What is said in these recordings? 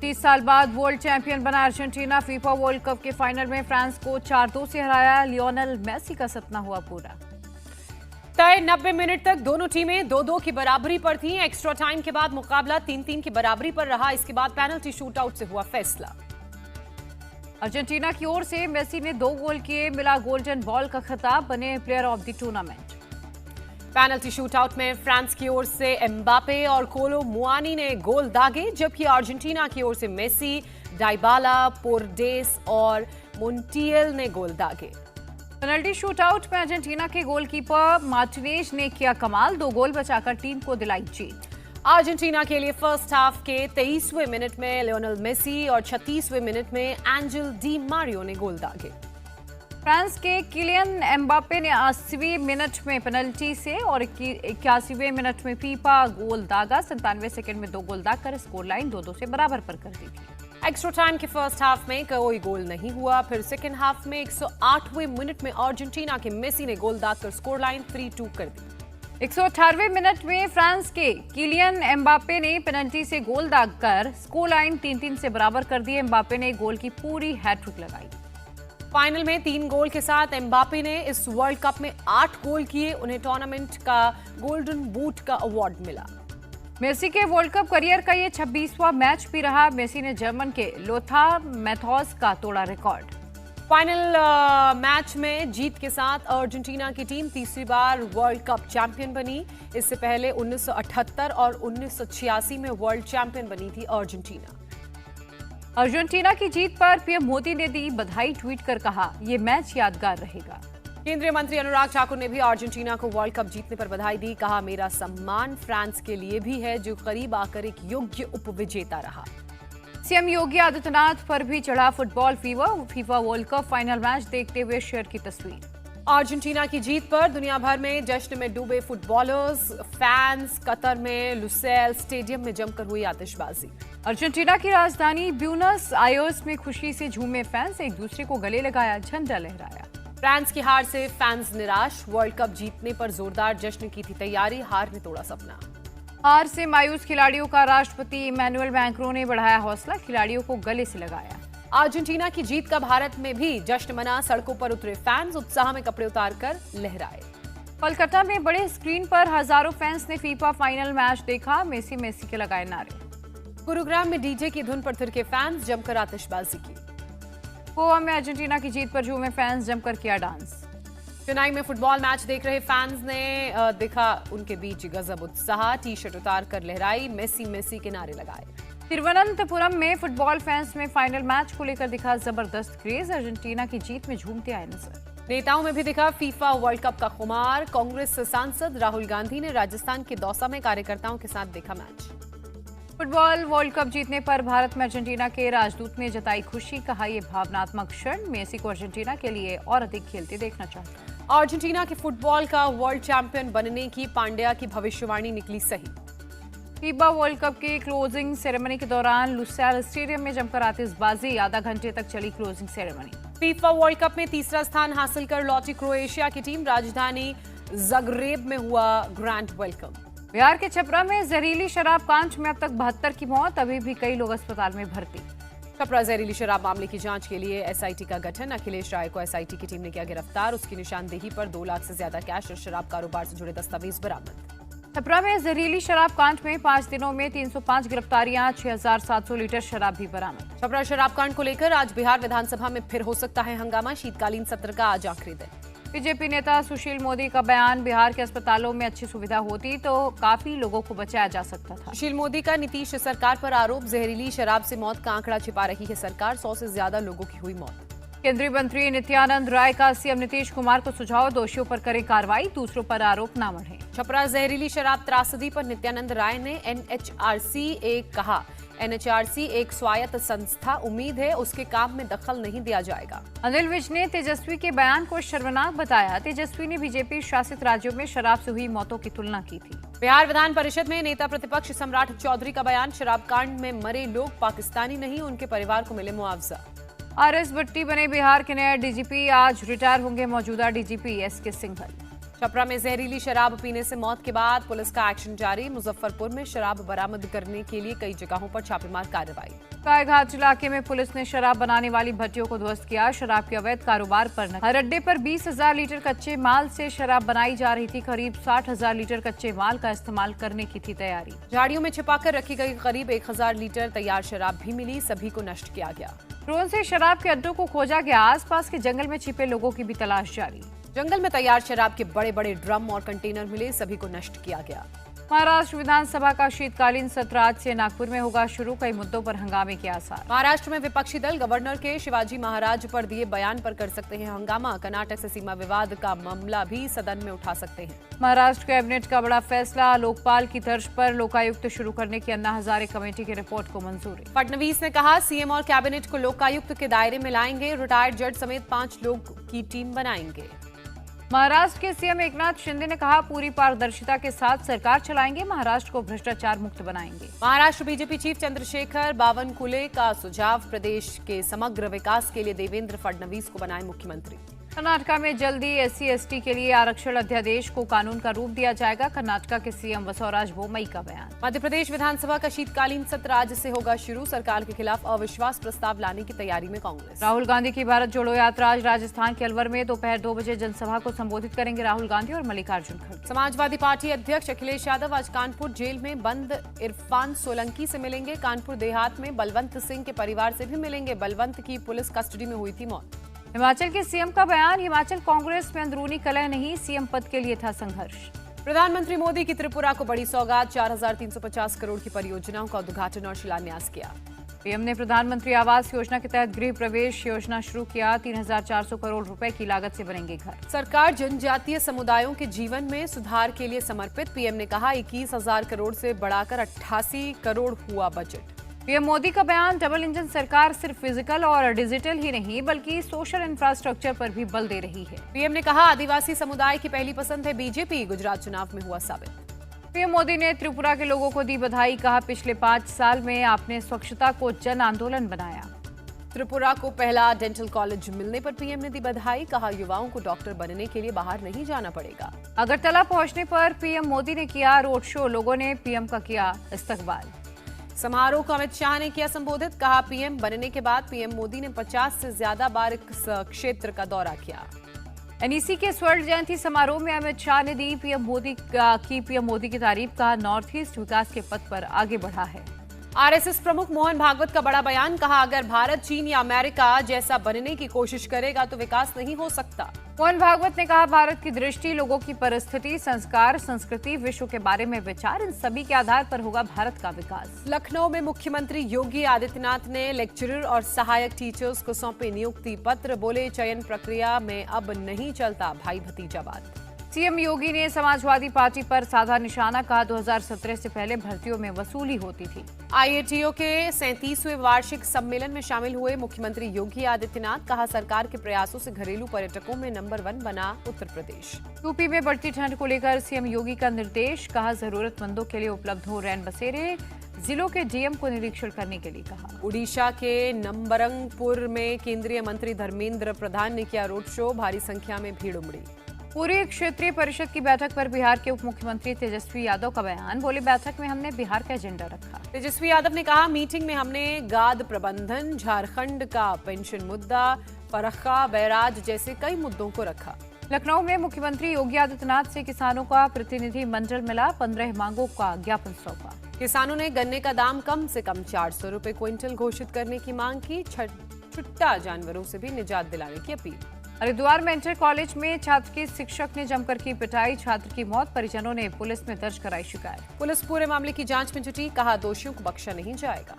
30 साल बाद world champion बना अर्जेंटीना। फीफा वर्ल्ड कप के फाइनल में फ्रांस को 4-2 से हराया। लियोनेल मेसी का सपना हुआ पूरा। तय 90 मिनट तक दोनों टीमें 2-2 की बराबरी पर थीं। एक्स्ट्रा टाइम के बाद मुकाबला 3-3 की बराबरी पर रहा। इसके बाद पेनल्टी शूटआउट से हुआ फैसला। अर्जेंटीना की ओर से मेसी ने 2 गोल किए, मिला गोल्डन बॉल का खिताब, बने player of the tournament. Penalty shootout में फ्रांस की ओर से एम्बापे और कोलो मुआनी ने गोल दागे, जबकि अर्जेंटीना की ओर से मेसी, डाइबाला, पोर्डेस और मोंटियल ने गोल दागे। पेनल्टी शूटआउट में अर्जेंटीना के गोलकीपर मार्टिनेज ने किया कमाल, 2 गोल बचाकर टीम को दिलाई जीत। अर्जेंटीना के लिए फर्स्ट हाफ के 23वें मिनट में लियोनेल मेसी और 36वें मिनट में एंजेल डी मारियो ने गोल दागे। फ्रांस के किलियन एम्बापे ने 80वें मिनट में पेनल्टी से और 81वें मिनट में फीफा गोल दागा। 97 सेकंड में 2 गोल दागकर स्कोर लाइन 2-2 से बराबर पर कर दी थी। एक्स्ट्रा टाइम के फर्स्ट हाफ में कोई गोल नहीं हुआ। फिर सेकंड हाफ में 108वें मिनट में अर्जेंटीना के मेसी ने गोल दागकर स्कोर लाइन 3-2 कर दी। 118वें मिनट में फ्रांस के किलियन एम्बापे ने पेनल्टी से गोल दागकर स्कोर लाइन 3-3 से बराबर कर दी। एम्बापे ने गोल की पूरी हैट्रिक लगाई। फाइनल में 3 गोल के साथ एम्बापे ने इस वर्ल्ड कप में 8 गोल किए। उन्हें टूर्नामेंट का गोल्डन बूट का अवार्ड मिला। मेसी के वर्ल्ड कप करियर का ये 26वां मैच भी रहा। मेसी ने जर्मन के लोथार मैथॉस का तोड़ा रिकॉर्ड। फाइनल मैच में जीत के साथ अर्जेंटीना की टीम तीसरी बार वर्ल्ड कप चैंपियन बनी। इससे पहले 1978 और 1986 में वर्ल्ड चैंपियन बनी थी अर्जेंटीना। अर्जेंटीना की जीत पर पीएम मोदी ने दी बधाई, ट्वीट कर कहा, ये मैच यादगार रहेगा। केंद्रीय मंत्री अनुराग ठाकुर ने भी अर्जेंटीना को वर्ल्ड कप जीतने पर बधाई दी। कहा, मेरा सम्मान फ्रांस के लिए भी है जो करीब आकर एक योग्य उपविजेता रहा। सीएम योगी आदित्यनाथ पर भी चढ़ा football fever. FIFA world cup final match देखते हुए शेयर की तस्वीर। अर्जेंटीना की जीत पर दुनिया भर में जश्न में डूबे फुटबॉलर्स, फैंस। कतर में लुसेल स्टेडियम में जमकर हुई आतिशबाजी। अर्जेंटीना की राजधानी ब्यूनस आयर्स में खुशी से झूमे फैंस, एक दूसरे को गले लगाया, झंडा लहराया। फ्रांस की हार से फैंस निराश। वर्ल्ड कप जीतने पर जोरदार जश्न की थी तैयारी, हार ने तोड़ा सपना। हार से मायूस खिलाड़ियों का राष्ट्रपति इमैनुअल मैक्रों ने बढ़ाया हौसला, खिलाड़ियों को गले से लगाया। अर्जेंटीना की जीत का भारत में भी जश्न मना। सड़कों पर उतरे फैंस, उत्साह में कपड़े उतारकर लहराए। कोलकाता में बड़े स्क्रीन पर हजारों फैंस ने फीफा फाइनल मैच देखा। मेसी मेसी के लगाए नारे। गुरुग्राम में डीजे की धुन पर थिरके फैंस, जमकर आतिशबाजी की। गोवा में अर्जेंटीना की जीत पर झूमे फैंस, जमकर किया डांस। चेन्नई में फुटबॉल मैच देख रहे फैंस ने देखा उनके बीच गजब उत्साह। टी शर्ट उतार कर लहराई, मेसी मेसी के नारे लगाए। तिरुवनंतपुरम में फुटबॉल फैंस में फाइनल मैच को लेकर दिखा जबरदस्त क्रेज। अर्जेंटीना की जीत में झूमते आए नजर। नेताओं में भी दिखा फीफा वर्ल्ड कप का खुमार। कांग्रेस सांसद राहुल गांधी ने राजस्थान के दौसा में कार्यकर्ताओं के साथ देखा मैच। फुटबॉल वर्ल्ड कप जीतने पर भारत में अर्जेंटीना के राजदूत ने जताई खुशी। कहा, ये भावनात्मक क्षण, मेसी को अर्जेंटीना के लिए और अधिक खेलते देखना चाहता है। अर्जेंटीना के फुटबॉल का वर्ल्ड चैंपियन बनने की पांड्या की भविष्यवाणी निकली सही। फीफा वर्ल्ड कप की क्लोजिंग सेरेमनी के दौरान लुसेल स्टेडियम में जमकर आतिशबाजी, आधा घंटे तक चली closing ceremony. FIFA world cup में तीसरा स्थान हासिल कर लौटी क्रोएशिया की टीम। राजधानी ज़ग्रेब में हुआ ग्रैंड वेलकम। बिहार के छपरा में जहरीली शराब कांड में अब तक 72 की मौत, अभी भी कई लोग अस्पताल में भर्ती। छपरा जहरीली शराब मामले की जांच के लिए एसआईटी का गठन। अखिलेश राय को एसआईटी की टीम ने किया गिरफ्तार। उसकी निशानदेही पर 2 लाख से ज्यादा कैश और शराब कारोबार से जुड़े दस्तावेज बरामद। छपरा में जहरीली शराब कांड में 5 दिनों में 305 गिरफ्तारियां, 6700 लीटर शराब भी बरामद। छपरा शराब कांड को लेकर आज बिहार विधानसभा में फिर हो सकता है हंगामा। शीतकालीन सत्र का आज आखिरी दिन। बीजेपी नेता सुशील मोदी का बयान, बिहार के अस्पतालों में अच्छी सुविधा होती तो काफी लोगों को बचाया जा सकता था। सुशील मोदी का नीतीश सरकार पर आरोप, जहरीली शराब से मौत का आंकड़ा छिपा रही है सरकार। 100 से ज्यादा लोगों की हुई मौत। केंद्रीय मंत्री नित्यानंद राय का सीएम नीतीश कुमार को सुझाव, दोषियों पर करें कार्रवाई, दूसरों पर आरोप न बढ़े। छपरा जहरीली शराब त्रासदी पर नित्यानंद राय ने एनएचआरसी एक स्वायत्त संस्था, उम्मीद है उसके काम में दखल नहीं दिया जाएगा। अनिल विज ने तेजस्वी के बयान को शर्मनाक बताया। तेजस्वी ने बीजेपी शासित राज्यों में शराब से हुई मौतों की तुलना की थी। बिहार विधान परिषद में नेता प्रतिपक्ष सम्राट चौधरी का बयान, शराब कांड में मरे लोग पाकिस्तानी नहीं, उनके परिवार को मिले मुआवजा। आरएस भट्टी बने बिहार के नए डीजीपी, आज रिटायर होंगे मौजूदा डीजीपी एसके सिंघल। छपरा में जहरीली शराब पीने से मौत के बाद पुलिस का एक्शन जारी। मुजफ्फरपुर में शराब बरामद करने के लिए कई जगहों पर छापेमार कार्रवाई। गायघाट इलाके में पुलिस ने शराब बनाने वाली भट्टियों को ध्वस्त किया। शराब के अवैध कारोबार पर हर अड्डे पर 20,000 लीटर कच्चे माल से शराब बनाई जा रही थी। करीब 60,000 लीटर कच्चे माल का इस्तेमाल करने की थी तैयारी। झाड़ियों में छिपाकर रखी गई करीब 1,000 लीटर तैयार शराब भी मिली, सभी को नष्ट किया गया। ड्रोन से शराब के अड्डों को खोजा गया। आसपास के जंगल में छिपे लोगों की भी तलाश जारी। जंगल में तैयार शराब के बड़े बड़े ड्रम और कंटेनर मिले, सभी को नष्ट किया गया। महाराष्ट्र विधानसभा का शीतकालीन सत्र आज से नागपुर में होगा शुरू। कई मुद्दों पर हंगामे के आसार। महाराष्ट्र में विपक्षी दल गवर्नर के शिवाजी महाराज पर दिए बयान पर कर सकते हैं हंगामा। कर्नाटक से सीमा विवाद का मामला भी सदन में उठा सकते हैं। महाराष्ट्र कैबिनेट का बड़ा फैसला। लोकपाल की तर्ज पर लोकायुक्त शुरू करने की अन्ना हजारे कमेटी की रिपोर्ट को मंजूरी। फडणवीस ने कहा सीएम और कैबिनेट को लोकायुक्त के दायरे में लाएंगे। रिटायर्ड जज समेत 5 लोग की टीम बनाएंगे। महाराष्ट्र के सीएम एकनाथ शिंदे ने कहा पूरी पारदर्शिता के साथ सरकार चलाएंगे। महाराष्ट्र को भ्रष्टाचार मुक्त बनाएंगे। महाराष्ट्र बीजेपी चीफ चंद्रशेखर बावनकुले का सुझाव, प्रदेश के समग्र विकास के लिए देवेंद्र फडणवीस को बनाए मुख्यमंत्री। कर्नाटक में जल्दी SC/ST के लिए आरक्षण अध्यादेश को कानून का रूप दिया जाएगा। कर्नाटक के सीएम बसवराज बोमई का बयान। मध्य प्रदेश विधानसभा का शीतकालीन सत्र आज से होगा शुरू। सरकार के खिलाफ अविश्वास प्रस्ताव लाने की तैयारी में कांग्रेस। राहुल गांधी की भारत जोड़ो यात्रा आज राजस्थान के अलवर में दोपहर 2 बजे जनसभा को संबोधित करेंगे राहुल गांधी और मल्लिकार्जुन खड़गे। समाजवादी पार्टी अध्यक्ष अखिलेश यादव आज कानपुर जेल में बंद इरफान सोलंकी से मिलेंगे। कानपुर देहात में बलवंत सिंह के परिवार से भी मिलेंगे। बलवंत की पुलिस कस्टडी में हुई थी मौत। हिमाचल के सीएम का बयान। हिमाचल कांग्रेस में अंदरूनी कलह नहीं, सीएम पद के लिए था संघर्ष। प्रधानमंत्री मोदी की त्रिपुरा को बड़ी सौगात। 4,350 करोड़ की परियोजनाओं का उद्घाटन और शिलान्यास किया। पीएम ने प्रधानमंत्री आवास योजना के तहत गृह प्रवेश योजना शुरू किया। 3,400 करोड़ रुपए की लागत से बनेंगे घर। सरकार जनजातीय समुदायों के जीवन में सुधार के लिए समर्पित। पीएम ने कहा 21,000 करोड़ से बढ़ाकर 88 करोड़ हुआ बजट। पीएम मोदी का बयान। डबल इंजन सरकार सिर्फ फिजिकल और डिजिटल ही नहीं बल्कि सोशल इंफ्रास्ट्रक्चर पर भी बल दे रही है। पीएम ने कहा आदिवासी समुदाय की पहली पसंद है बीजेपी। गुजरात चुनाव में हुआ साबित। पीएम मोदी ने त्रिपुरा के लोगों को दी बधाई। कहा पिछले 5 साल में आपने स्वच्छता को जन आंदोलन बनाया। त्रिपुरा को पहला डेंटल कॉलेज मिलने पर पीएम ने दी बधाई। कहा युवाओं को डॉक्टर बनने के लिए बाहर नहीं जाना पड़ेगा। अगरतला पहुंचने पर पीएम मोदी ने किया रोड शो। लोगों ने पीएम का किया इस्तकबाल। समारोह को अमित शाह ने किया संबोधित। कहा पीएम बनने के बाद पीएम मोदी ने 50 से ज्यादा बार इस क्षेत्र का दौरा किया। NEC के स्वर्ण जयंती समारोह में अमित शाह ने दी पीएम मोदी की तारीफ। कहा नॉर्थ ईस्ट विकास के पथ पर आगे बढ़ा है। आरएसएस प्रमुख मोहन भागवत का बड़ा बयान। कहा अगर भारत चीन या अमेरिका जैसा बनने की कोशिश करेगा तो विकास नहीं हो सकता। मोहन भागवत ने कहा भारत की दृष्टि, लोगों की परिस्थिति, संस्कार, संस्कृति, विश्व के बारे में विचार, इन सभी के आधार पर होगा भारत का विकास। लखनऊ में मुख्यमंत्री योगी आदित्यनाथ ने लेक्चरर और सहायक टीचर्स को सौंपे नियुक्ति पत्र। बोले चयन प्रक्रिया में अब नहीं चलता भाई भतीजावाद। सीएम योगी ने समाजवादी पार्टी पर साधा निशाना। कहा 2017 से पहले भर्तियों में वसूली होती थी। IATO के 37वें वार्षिक सम्मेलन में शामिल हुए मुख्यमंत्री योगी आदित्यनाथ। कहा सरकार के प्रयासों से घरेलू पर्यटकों में नंबर 1 बना उत्तर प्रदेश। यूपी में बढ़ती ठंड को लेकर सीएम योगी का निर्देश। कहा जरूरतमंदों के लिए उपलब्ध हो रैन बसेरे। जिलों के डीएम को निरीक्षण करने के लिए कहा। उड़ीसा के नंबरंगपुर में केंद्रीय मंत्री धर्मेंद्र प्रधान ने किया रोड शो। भारी संख्या में भीड़ उमड़ी। पूरी क्षेत्रीय परिषद की बैठक पर बिहार के उप मुख्यमंत्री तेजस्वी यादव का बयान। बोले बैठक में हमने बिहार का एजेंडा रखा। तेजस्वी यादव ने कहा मीटिंग में हमने गाद प्रबंधन, झारखंड का पेंशन मुद्दा, फरक्का बैराज जैसे कई मुद्दों को रखा। लखनऊ में मुख्यमंत्री योगी आदित्यनाथ से किसानों का प्रतिनिधि मंडल मिला। 15 मांगों का ज्ञापन सौंपा। किसानों ने गन्ने का दाम कम से कम 400 रुपए क्विंटल घोषित करने की मांग की। छुट्टा जानवरों से भी निजात दिलाने की अपील। हरिद्वार में इंटर कॉलेज में छात्र की शिक्षक ने जमकर की पिटाई। छात्र की मौत। परिजनों ने पुलिस में दर्ज कराई शिकायत। पुलिस पूरे मामले की जांच में जुटी। कहा दोषियों को बख्शा नहीं जाएगा।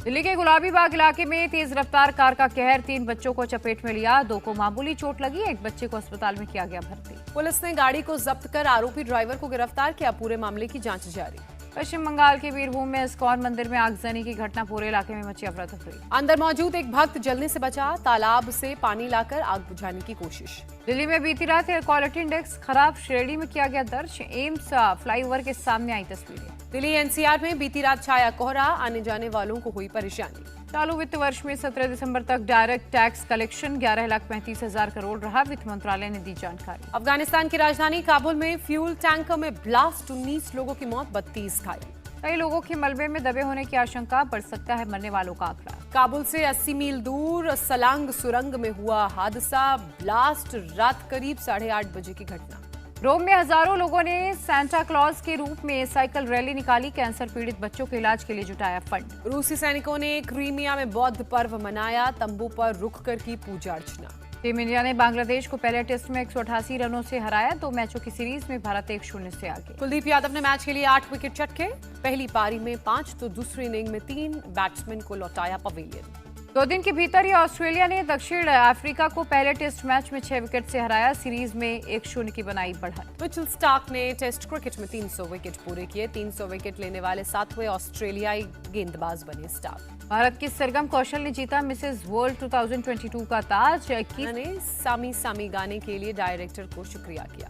दिल्ली के गुलाबी बाग इलाके में तेज रफ्तार कार का कहर। 3 बच्चों को चपेट में लिया। 2 को मामूली चोट लगी। 1 बच्चे को अस्पताल में किया गया भर्ती। पुलिस ने गाड़ी को जब्त कर आरोपी ड्राइवर को गिरफ्तार किया। पूरे मामले की जांच जारी। पश्चिम बंगाल के बीरभूम में इस्कॉन मंदिर में आगजनी की घटना। पूरे इलाके में मची अफरा तफरी। अंदर मौजूद एक भक्त जलने से बचा। तालाब से पानी लाकर आग बुझाने की कोशिश। दिल्ली में बीती रात एयर क्वालिटी इंडेक्स खराब श्रेणी में किया गया दर्ज। एम्स फ्लाईओवर के सामने आई तस्वीरें। दिल्ली एनसीआर में बीती रात छाया कोहरा, आने जाने वालों को हुई परेशानी। चालू वित्त वर्ष में 17 दिसंबर तक डायरेक्ट टैक्स कलेक्शन 11,35,000 करोड़ रहा। वित्त मंत्रालय ने दी जानकारी। अफगानिस्तान की राजधानी काबुल में फ्यूल टैंकर में ब्लास्ट, 19 लोगों की मौत, 32 घायल। कई लोगों के मलबे में दबे होने की आशंका, बढ़ सकता है मरने वालों का आंकड़ा। काबुल से 80 मील दूर सलांग सुरंग में हुआ हादसा, ब्लास्ट, रात करीब 8:30 बजे की घटना। रोम में हजारों लोगों ने सांता क्लॉज के रूप में साइकिल रैली निकाली। कैंसर पीड़ित बच्चों के इलाज के लिए जुटाया फंड। रूसी सैनिकों ने क्रीमिया में बौद्ध पर्व मनाया, तंबू पर रुक कर की पूजा अर्चना। टीम इंडिया ने बांग्लादेश को पहले टेस्ट में 188 रनों से हराया। 2 मैचों की सीरीज में भारत 1-0 से आगे। कुलदीप यादव ने मैच के लिए 8 विकेट चटके, पहली पारी में 5 तो दूसरी इनिंग में 3 बैट्समैन को लौटाया पवेलियन। 2 दिन के भीतर ही ऑस्ट्रेलिया ने दक्षिण अफ्रीका को पहले टेस्ट मैच में 6 विकेट से हराया। सीरीज में 1-0 की बनाई बढ़त। मिचेल स्टार्क ने टेस्ट क्रिकेट में 300 विकेट पूरे किए। 300 विकेट लेने वाले 7वें ऑस्ट्रेलियाई गेंदबाज बने स्टार्क। भारत की सरगम कौशल ने जीता मिसेज वर्ल्ड 2022 का ताज। ने सामी सामी गाने के लिए डायरेक्टर को शुक्रिया किया।